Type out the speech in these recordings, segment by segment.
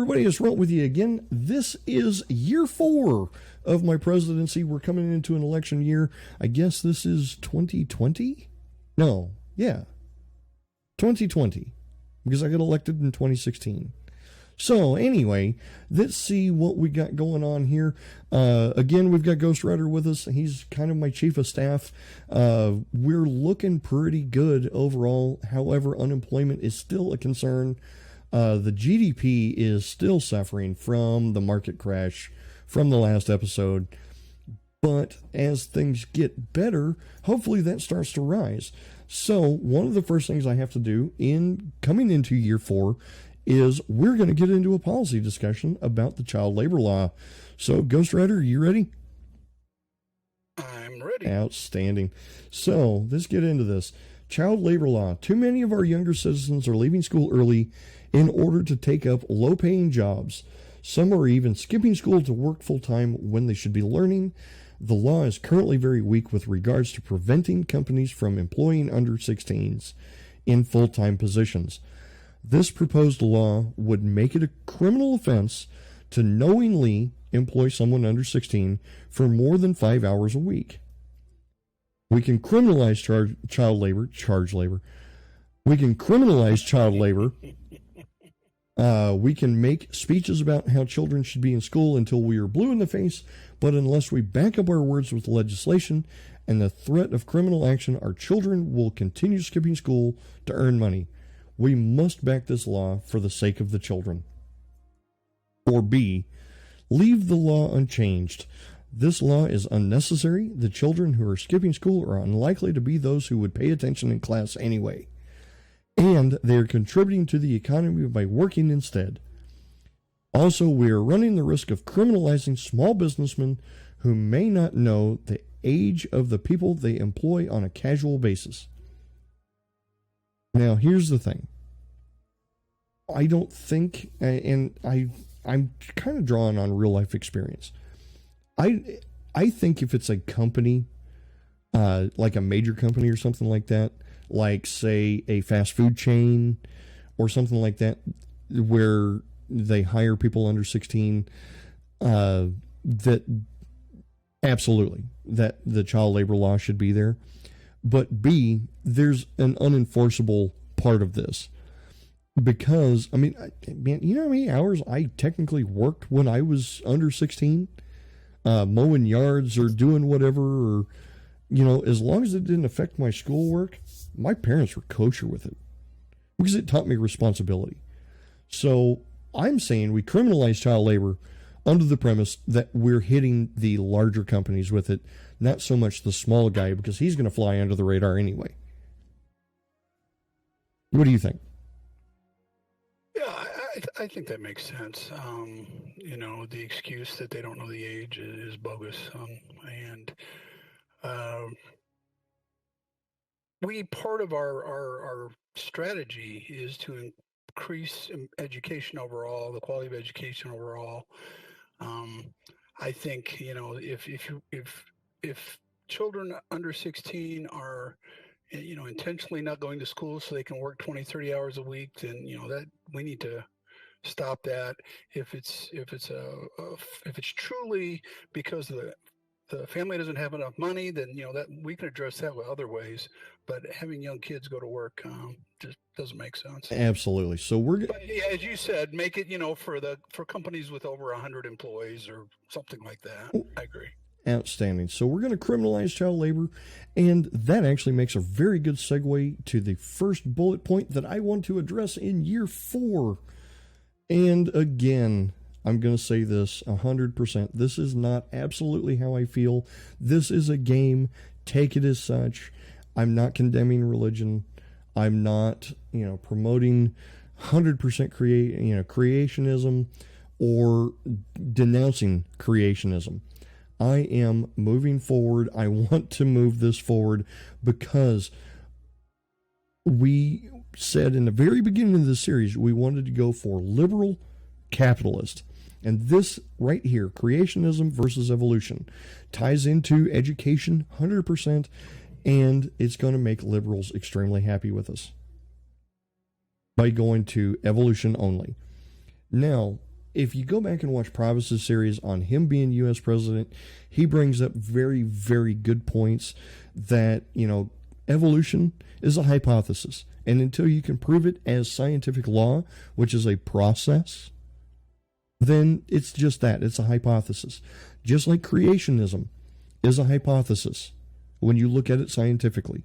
everybody, it's Runt with you again. This is year 4 of my presidency. We're coming into an election year. I guess this is 2020? No, yeah, 2020, because I got elected in 2016. So anyway, let's see what we got going on here. Again, we've got Ghostrider with us. He's kind of my chief of staff. We're looking pretty good overall. However, unemployment is still a concern. The GDP is still suffering from the market crash from the last episode. But as things get better, hopefully that starts to rise. So one of the first things I have to do in coming into year 4 is we're going to get into a policy discussion about the child labor law. So, Ghostrider, are you ready? I'm ready. Outstanding. So, let's get into this. Child labor law. Too many of our younger citizens are leaving school early in order to take up low-paying jobs. Some are even skipping school to work full-time when they should be learning. The law is currently very weak with regards to preventing companies from employing under 16s in full-time positions. This proposed law would make it a criminal offense to knowingly employ someone under 16 for more than 5 hours a week. We can criminalize child labor. We can criminalize child labor. We can make speeches about how children should be in school until we are blue in the face, but unless we back up our words with legislation and the threat of criminal action, our children will continue skipping school to earn money. We must back this law for the sake of the children. Or B, leave the law unchanged. This law is unnecessary. The children who are skipping school are unlikely to be those who would pay attention in class anyway. And they are contributing to the economy by working instead. Also, we are running the risk of criminalizing small businessmen who may not know the age of the people they employ on a casual basis. Now, here's the thing. I don't think, and I'm kind of drawing on real life experience. I think if it's a company, like a major company or something like that, like say a fast food chain or something like that, where they hire people under 16, that absolutely that the child labor law should be there. But B, there's an unenforceable part of this. Because, I mean, man, you know how many hours I technically worked when I was under 16? Mowing yards or doing whatever, or, you know, as long as it didn't affect my schoolwork, my parents were kosher with it. Because it taught me responsibility. So, I'm saying we criminalize child labor under the premise that we're hitting the larger companies with it, not so much the small guy, because he's going to fly under the radar anyway. What do you think? Yeah, I think that makes sense. You know, the excuse that they don't know the age is bogus. Part of our strategy is to increase education overall, the quality of education overall. I think, you know, if children under 16 are, you know, intentionally not going to school so they can work 20, 30 hours a week, then, you know, that we need to stop that. If it's truly because the family doesn't have enough money, then, you know, that we can address that with other ways. But having young kids go to work just doesn't make sense. Absolutely. So yeah, as you said, make it, you know, for companies with over 100 employees or something like that. I agree. Outstanding. So we're going to criminalize child labor, and that actually makes a very good segue to the first bullet point that I want to address in year 4. And again, I'm going to say this 100%. This is not absolutely how I feel. This is a game. Take it as such. I'm not condemning religion. I'm not, you know, promoting 100% creationism or denouncing creationism. I am moving forward. I want to move this forward because we said in the very beginning of the series we wanted to go for liberal capitalist. And this right here, creationism versus evolution, ties into education 100%, and it's going to make liberals extremely happy with us by going to evolution only. Now, if you go back and watch Privacy's series on him being U.S. president, he brings up very, very good points that, evolution is a hypothesis. And until you can prove it as scientific law, which is a process, then it's just that. It's a hypothesis. Just like creationism is a hypothesis when you look at it scientifically.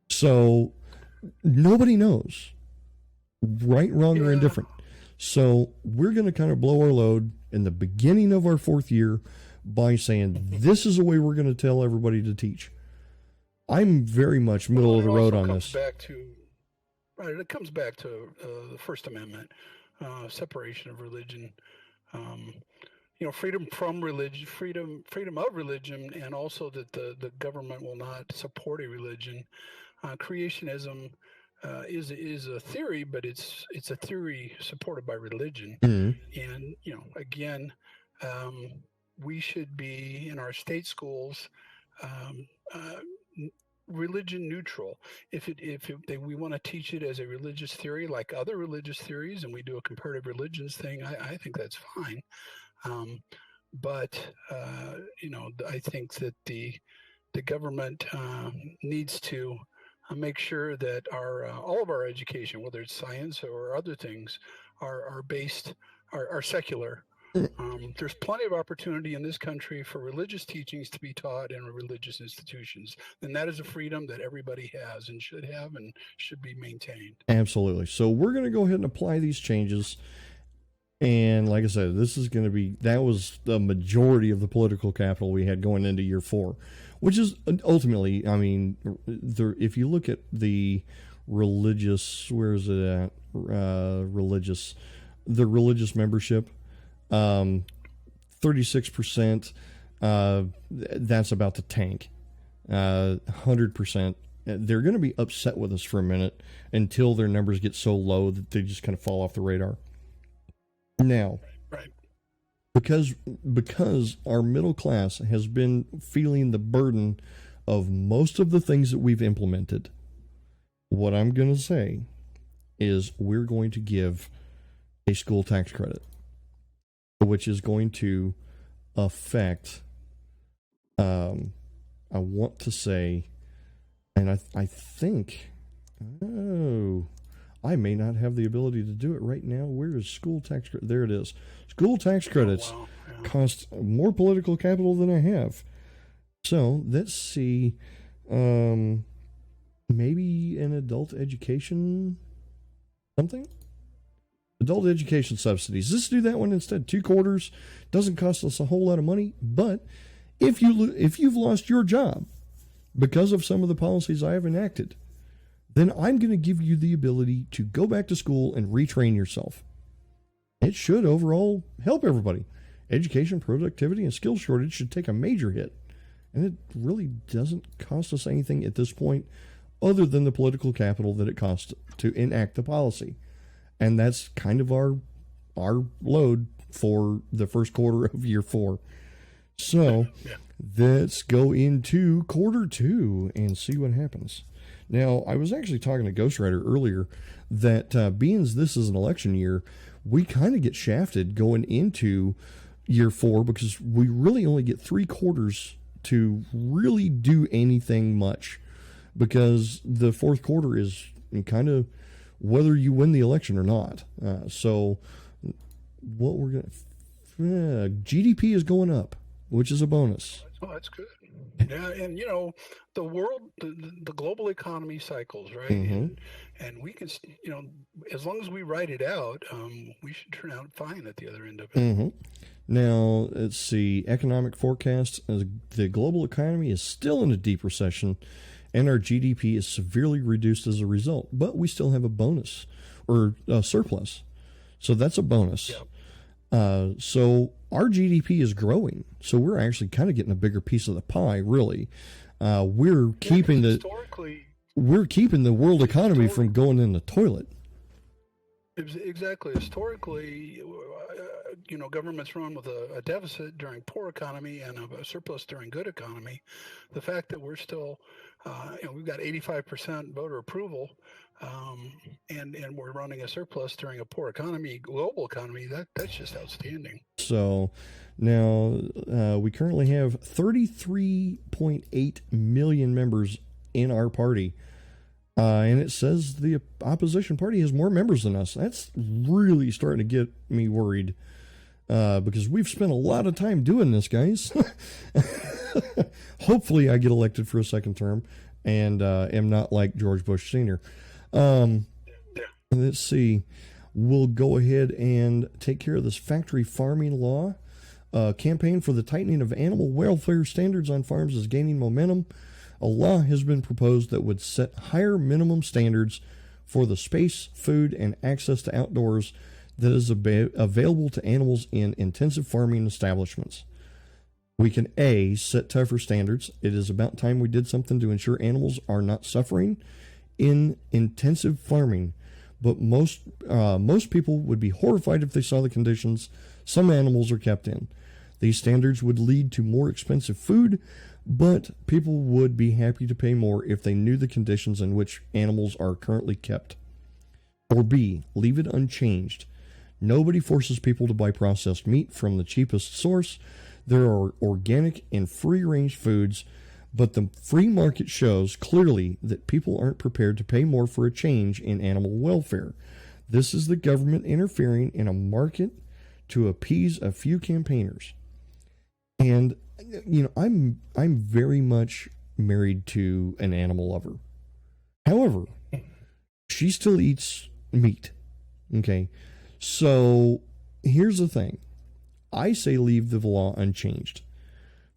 So nobody knows, right, wrong, or indifferent. So we're going to kind of blow our load in the beginning of our 4th year by saying this is the way we're going to tell everybody to teach. I'm very much middle of the road on this. It comes back to the First Amendment, separation of religion, freedom from religion, freedom of religion, and also that the government will not support a religion. Creationism is a theory, but it's a theory supported by religion. Mm-hmm. And again, we should be in our state schools religion neutral. If we want to teach it as a religious theory like other religious theories, and we do a comparative religions thing, I think that's fine. But I think that the government needs to make sure that all of our education, whether it's science or other things, are secular. There's plenty of opportunity in this country for religious teachings to be taught in religious institutions, and that is a freedom that everybody has and should have and should be maintained. Absolutely. So we're going to go ahead and apply these changes. And like I said, that was the majority of the political capital we had going into year 4, which is ultimately, if you look at the religious, where is it at? The religious membership, 36%, that's about to tank. 100%. They're going to be upset with us for a minute until their numbers get so low that they just kind of fall off the radar. Now, right. because our middle class has been feeling the burden of most of the things that we've implemented, what I'm going to say is we're going to give a school tax credit, which is going to affect, I want to say, and I think, I may not have the ability to do it right now. Where is school tax credit? There it is. School tax credits cost more political capital than I have. So let's see. Maybe an adult education something? Adult education subsidies. Let's do that one instead. 2 quarters. Doesn't cost us a whole lot of money. But if you've lost your job because of some of the policies I have enacted, then I'm going to give you the ability to go back to school and retrain yourself. It should overall help everybody. Education, productivity, and skill shortage should take a major hit. And it really doesn't cost us anything at this point other than the political capital that it costs to enact the policy. And that's kind of our load for the first quarter of year 4. So let's go into quarter 2 and see what happens. Now, I was actually talking to Ghostrider earlier that being this is an election year, we kind of get shafted going into year 4 because we really only get 3 quarters to really do anything much, because the 4th quarter is kind of whether you win the election or not. So what we're going to... GDP is going up, which is a bonus. Oh, that's good. Yeah, and the world, the global economy cycles, right? Mm-hmm. And we can, as long as we write it out, we should turn out fine at the other end of it. Mm-hmm. Now, let's see. Economic forecast. The global economy is still in a deep recession, and our GDP is severely reduced as a result. But we still have a bonus, or a surplus. So that's a bonus. Yep. So our GDP is growing. So we're actually kind of getting a bigger piece of the pie, really. We're keeping the world economy from going in the toilet. Exactly. Historically, governments run with a deficit during poor economy and a surplus during good economy. The fact that we're still, we've got 85% voter approval, and we're running a surplus during a poor economy, global economy, that's just outstanding. So now we currently have 33.8 million members in our party. And it says the opposition party has more members than us. That's really starting to get me worried because we've spent a lot of time doing this, guys. Hopefully I get elected for a second term and am not like George Bush Sr. Let's see. We'll go ahead and take care of this factory farming law. Campaign for the tightening of animal welfare standards on farms is gaining momentum. A law has been proposed that would set higher minimum standards for the space, food, and access to outdoors that is available to animals in intensive farming establishments. We can A, set tougher standards. It is about time we did something to ensure animals are not suffering in intensive farming. But most people would be horrified if they saw the conditions some animals are kept in. These standards would lead to more expensive food, but people would be happy to pay more if they knew the conditions in which animals are currently kept. Or B, leave it unchanged. Nobody forces people to buy processed meat from the cheapest source. There are organic and free-range foods, but the free market shows clearly that people aren't prepared to pay more for a change in animal welfare. This is the government interfering in a market to appease a few campaigners. And I'm very much married to an animal lover. However, she still eats meat. Okay, so here's the thing. I say leave the law unchanged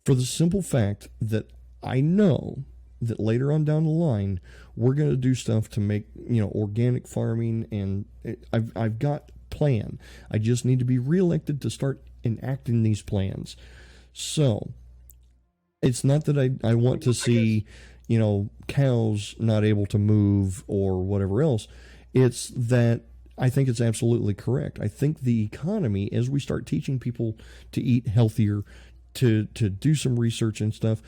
for the simple fact that I know that later on down the line we're going to do stuff to make organic farming, and I've got plan. I just need to be reelected to start enacting these plans. So it's not that I want to see, cows not able to move or whatever else. It's that I think it's absolutely correct. I think the economy, as we start teaching people to eat healthier, to do some research and stuff,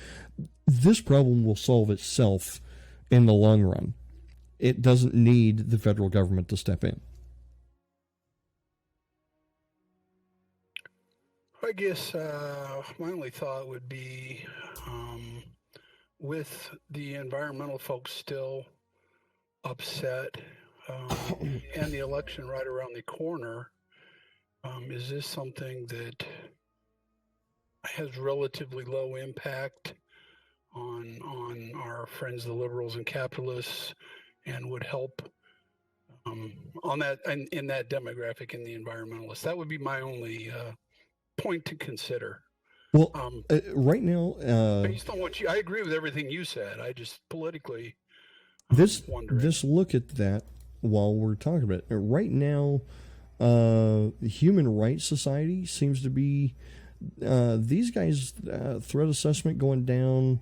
this problem will solve itself in the long run. It doesn't need the federal government to step in. I guess my only thought would be with the environmental folks still upset and the election right around the corner, is this something that has relatively low impact on our friends, the liberals and capitalists, and would help on that in that demographic in the environmentalists? That would be my only point to consider. Well, right now, based on what I agree with everything you said. I just politically wondering. This look at that while we're talking about it. Right now, the Human Rights Society seems to be these guys threat assessment going down.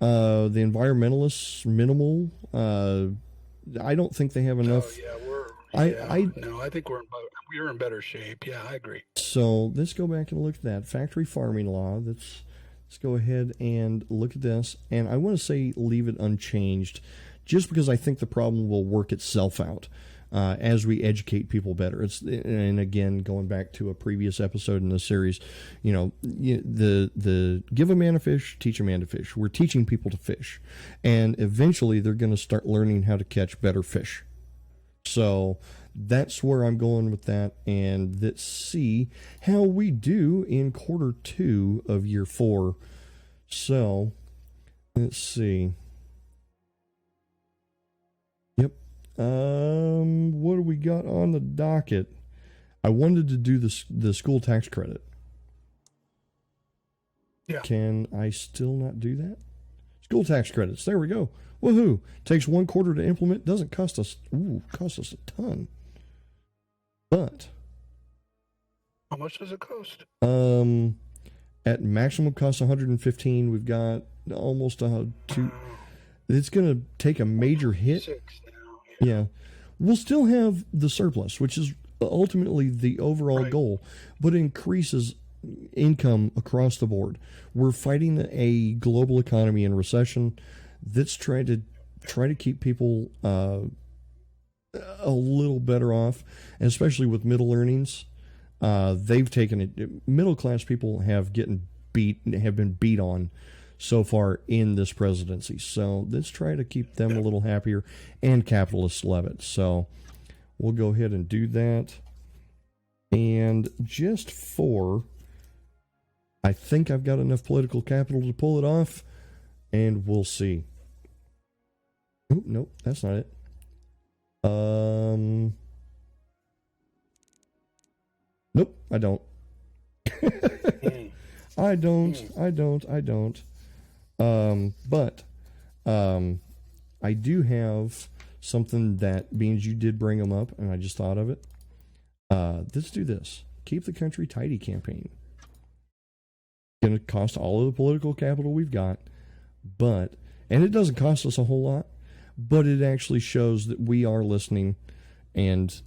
The environmentalists minimal. I don't think they have enough. Oh, yeah, I think we're in better shape. Yeah, I agree. So let's go back and look at that factory farming law. Let's go ahead and look at this. And I want to say leave it unchanged, just because I think the problem will work itself out as we educate people better. And again, going back to a previous episode in the series, the give a man a fish, teach a man to fish. We're teaching people to fish, and eventually they're going to start learning how to catch better fish. So that's where I'm going with that, and let's see how we do in quarter 2 of year 4. So let's see. Yep. What do we got on the docket? I wanted to do the school tax credit. Yeah. Can I still not do that? School tax credits. There we go. Woohoo! Takes 1 quarter to implement. Doesn't cost us. Cost us a ton. But how much does it cost? At maximum cost 115. We've got almost 2. It's going to take a major hit. 6 now. Yeah. We'll still have the surplus, which is ultimately the overall Right. goal, but it increases income across the board. We're fighting a global economy in recession that's try to keep people a little better off, and especially with middle earnings. They've taken it. Middle class people have been beat on so far in this presidency. So let's try to keep them a little happier, and capitalists love it. So we'll go ahead and do that. And just I think I've got enough political capital to pull it off, and we'll see. Oh, nope, that's not it. Nope, I don't. I don't. But I do have something that, being you did bring them up, and I just thought of it. Let's do this. Keep the country tidy campaign. Going to cost all of the political capital we've got, and it doesn't cost us a whole lot, but it actually shows that we are listening, and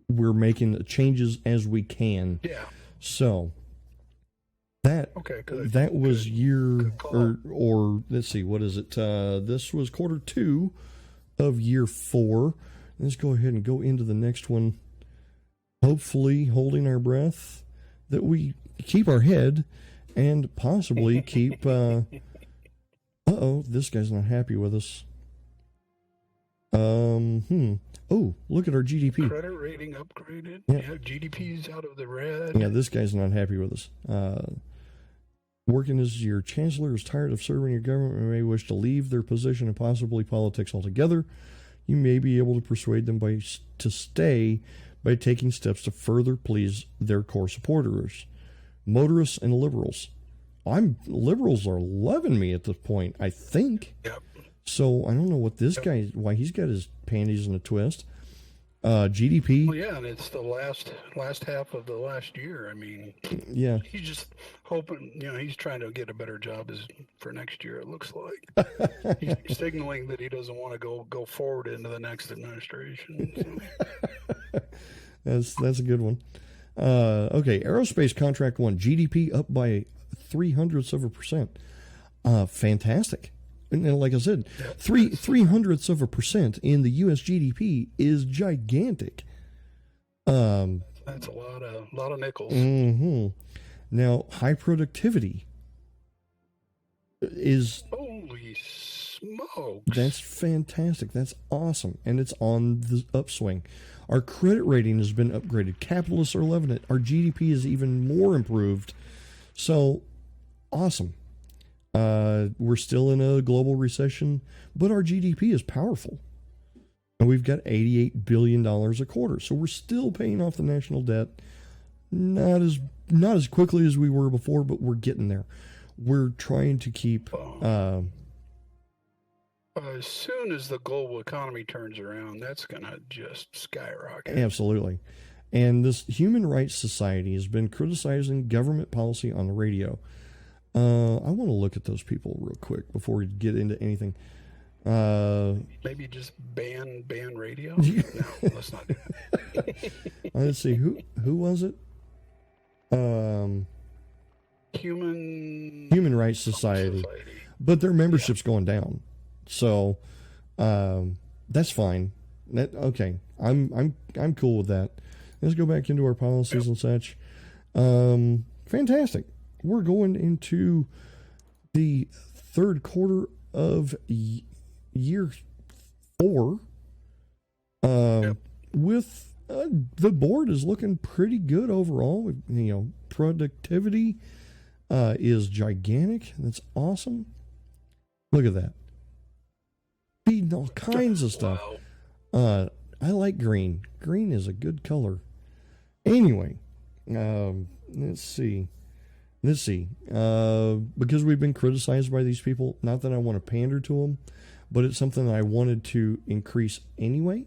we're making the changes as we can. Yeah. So that was good. year Good or let's see, what is it? This was quarter 2 of year 4. Let's go ahead and go into the next one. Hopefully, holding our breath, that we keep our head and possibly keep. This guy's not happy with us. Oh, look at our GDP. Credit rating upgraded. Yeah. GDP's out of the red. Yeah, this guy's not happy with us. Working as your chancellor is tired of serving your government and may wish to leave their position and possibly politics altogether. You may be able to persuade them to stay by taking steps to further please their core supporters, motorists and liberals. Liberals are loving me at this point, I think. Yep. So I don't know what this guy, why he's got his panties in a twist. GDP. Well, yeah, and it's the last half of the last year. I mean, yeah, he's just hoping, he's trying to get a better job for next year. It looks like he's signaling that he doesn't want to go forward into the next administration. So. That's a good one. Okay, aerospace contract 1, GDP up by 0.03%. Fantastic. And like I said, 0.03% in the U.S. GDP is gigantic. That's a lot of nickels. Mm-hmm. Now, high productivity is... Holy smokes. That's fantastic. That's awesome. And it's on the upswing. Our credit rating has been upgraded. Capitalists are loving it. Our GDP is even more improved. So, awesome. We're still in a global recession, but our GDP is powerful. And we've got $88 billion a quarter. So we're still paying off the national debt. Not as quickly as we were before, but we're getting there. We're trying to keep... as soon as the global economy turns around, that's going to just skyrocket. Absolutely. And this Human Rights Society has been criticizing government policy on the radio. I want to look at those people real quick before we get into anything. Maybe just ban radio? No, let's not do that. Let's see, who was it? Human Rights Society. But their membership's going down. So that's fine. Okay. I'm cool with that. Let's go back into our policies and such. Fantastic. We're going into the third quarter of year 4 with the board is looking pretty good overall. Productivity is gigantic. That's awesome. Look at that. Feeding all kinds of stuff. Wow. I like green. Green is a good color. Anyway, let's see. Because we've been criticized by these people, not that I want to pander to them, but it's something that I wanted to increase anyway.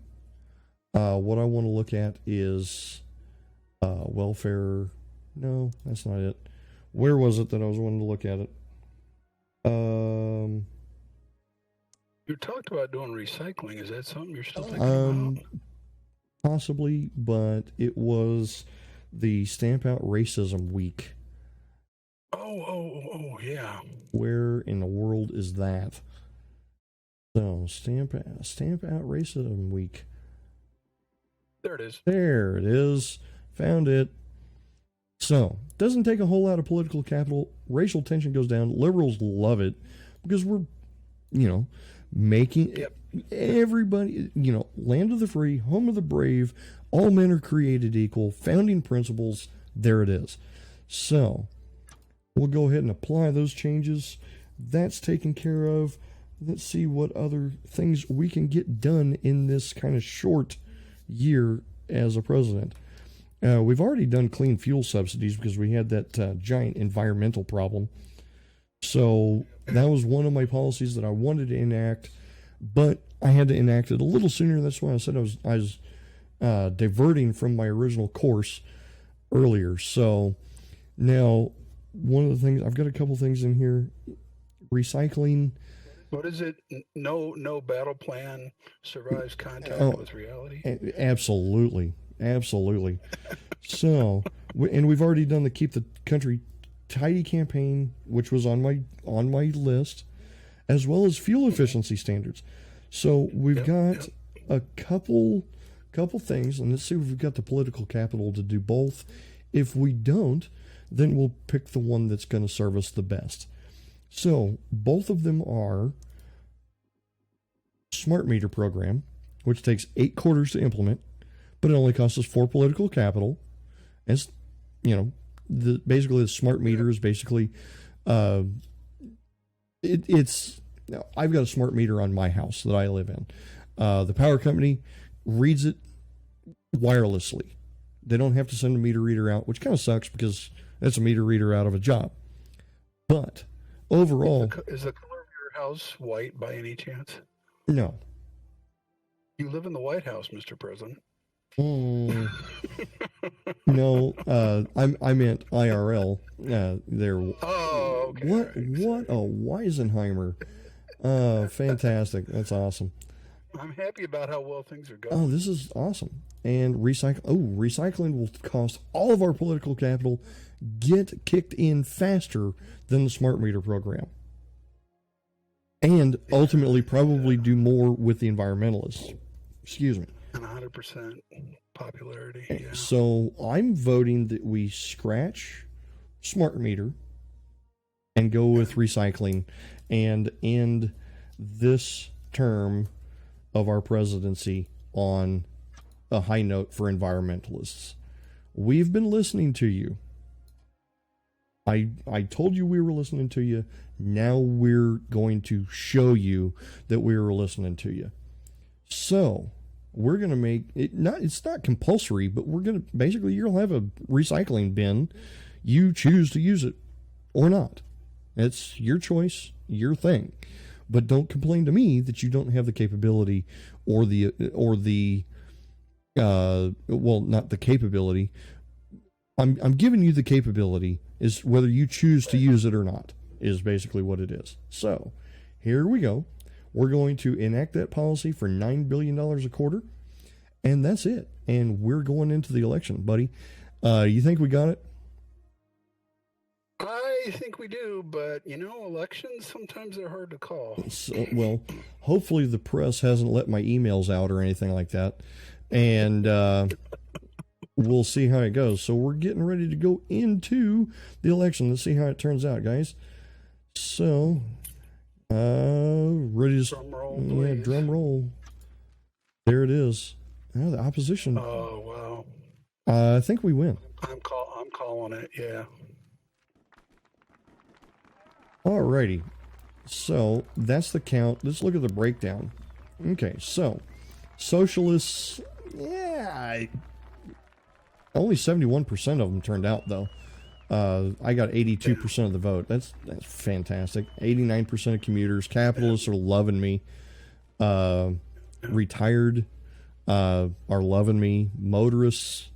What I want to look at is welfare. No, that's not it. Where was it that I was wanting to look at it? You talked about doing recycling. Is that something you're still thinking about? possibly, but it was the Stamp Out Racism Week. Yeah. Where in the world is that? So, Stamp Out Racism Week. There it is. There it is. Found it. So, doesn't take a whole lot of political capital. Racial tension goes down. Liberals love it because we're, making everybody, land of the free, home of the brave, all men are created equal, founding principles. There it is. So, we'll go ahead and apply those changes. That's taken care of. Let's see what other things we can get done in this kind of short year as a president. We've already done clean fuel subsidies because we had that giant environmental problem. So that was one of my policies that I wanted to enact, but I had to enact it a little sooner. That's why I said I was diverting from my original course earlier. So now one of the things, I've got a couple things in here. Recycling. What is it? No battle plan survives contact with reality? Absolutely. So, and we've already done the Keep the Country Tidy campaign, which was on my list, as well as fuel efficiency standards. So we've got a couple things, and let's see if we've got the political capital to do both. If we don't, then we'll pick the one that's going to serve us the best. So both of them are smart meter program, which takes 8 quarters to implement, but it only costs us 4 political capital. As basically the smart meter is basically it's I've got a smart meter on my house that I live in. The power company reads it wirelessly. They don't have to send a meter reader out, which kind of sucks because that's a meter reader out of a job. But overall, is the color of your house white by any chance? No. You live in the White House, Mr. President. No, I meant IRL. There. Oh, okay. What a Weisenheimer! Fantastic. That's awesome. I'm happy about how well things are going. Oh, this is awesome. And recycling will cost all of our political capital, get kicked in faster than the smart meter program, and ultimately probably do more with the environmentalists. Excuse me. And 100% popularity. Yeah. So I'm voting that we scratch smart meter and go with recycling and end this term of our presidency on a high note for environmentalists. We've been listening to you. I told you we were listening to you. Now we're going to show you that we were listening to you. So we're going to make it it's not compulsory, but we're going to basically, you'll have a recycling bin. You choose to use it or not. It's your choice, your thing. But don't complain to me that you don't have the capability or the not the capability. I'm giving you the capability, is whether you choose to use it or not, is basically what it is. So here we go. We're going to enact that policy for $9 billion a quarter, and that's it. And we're going into the election, buddy. You think we got it? I think we do, but, elections, sometimes they're hard to call. So, well, hopefully the press hasn't let my emails out or anything like that. And we'll see how it goes. So we're getting ready to go into the election. Let's see how it turns out, guys. So... ready to drum roll, please. Drum roll. There it is. Oh, the opposition. Oh wow! I think we win. I'm calling it. Yeah. Alrighty. So that's the count. Let's look at the breakdown. Okay, so socialists. Yeah, only 71% of them turned out though. I got 82% of the vote. That's fantastic. 89% of commuters. Capitalists are loving me. Retired are loving me. Motorists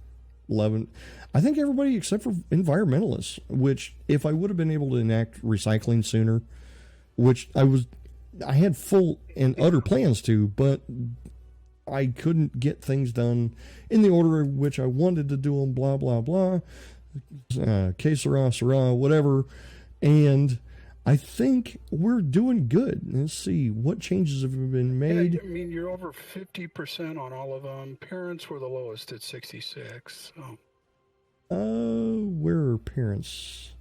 loving. I think everybody except for environmentalists, which if I would have been able to enact recycling sooner, which I had full and utter plans to, but I couldn't get things done in the order in which I wanted to do them, blah, blah, blah. Que sera, sera, whatever. And I think we're doing good. Let's see, what changes have been made? Yeah, I mean, you're over 50% on all of them. Parents were the lowest at 66. So. Where are parents?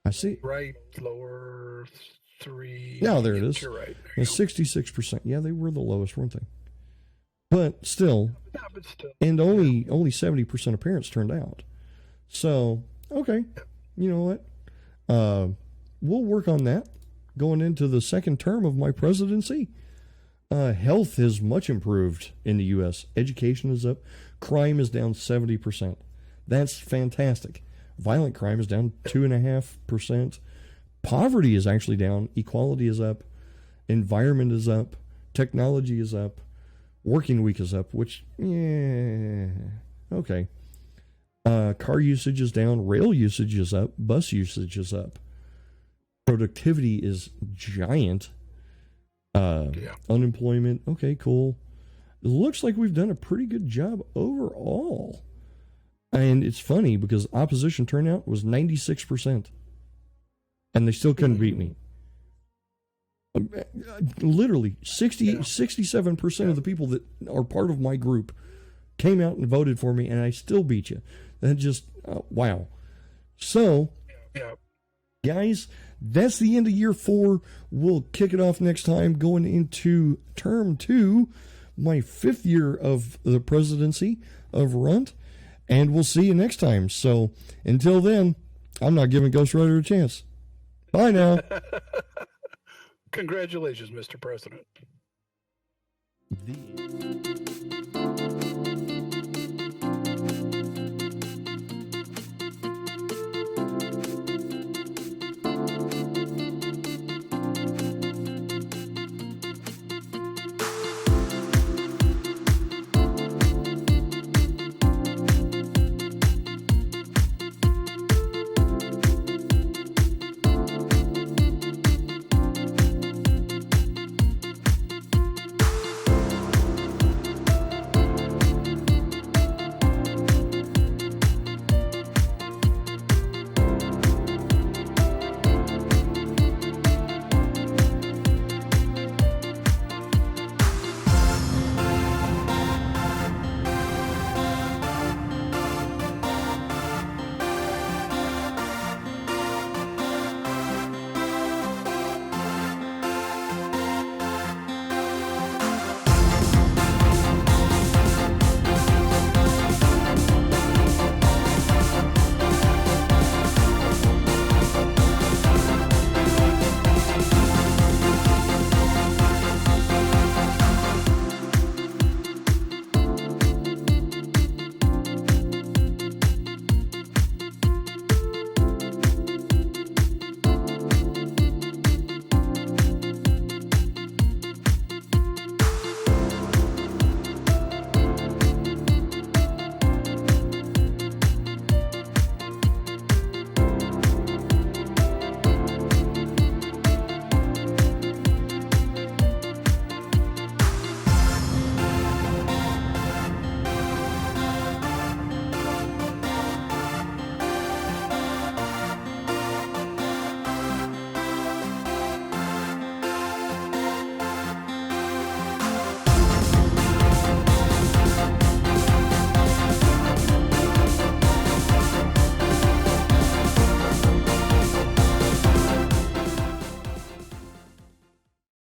I see. Right, lower 3. Yeah, there it is. You're right. Yeah, 66%. Yeah, they were the lowest, weren't they? But still. Yeah, but still. And only 70% of parents turned out. So, okay. You know what? We'll work on that going into the second term of my presidency. Health has much improved in the U.S. Education is up. Crime is down 70%. That's fantastic. Violent crime is down 2.5%. Poverty is actually down. Equality is up. Environment is up. Technology is up. Working week is up, which, yeah, okay. Car usage is down. Rail usage is up. Bus usage is up. Productivity is giant. Unemployment, okay, cool. It looks like we've done a pretty good job overall. And it's funny because opposition turnout was 96%. And they still couldn't beat me. Literally, 67% of the people that are part of my group came out and voted for me, and I still beat you. That just, wow. So, guys, that's the end of year 4. We'll kick it off next time going into term 2, my 5th year of the presidency of Runt, and we'll see you next time. So until then, I'm not giving Ghostrider a chance. Bye now. Congratulations, Mr. President. The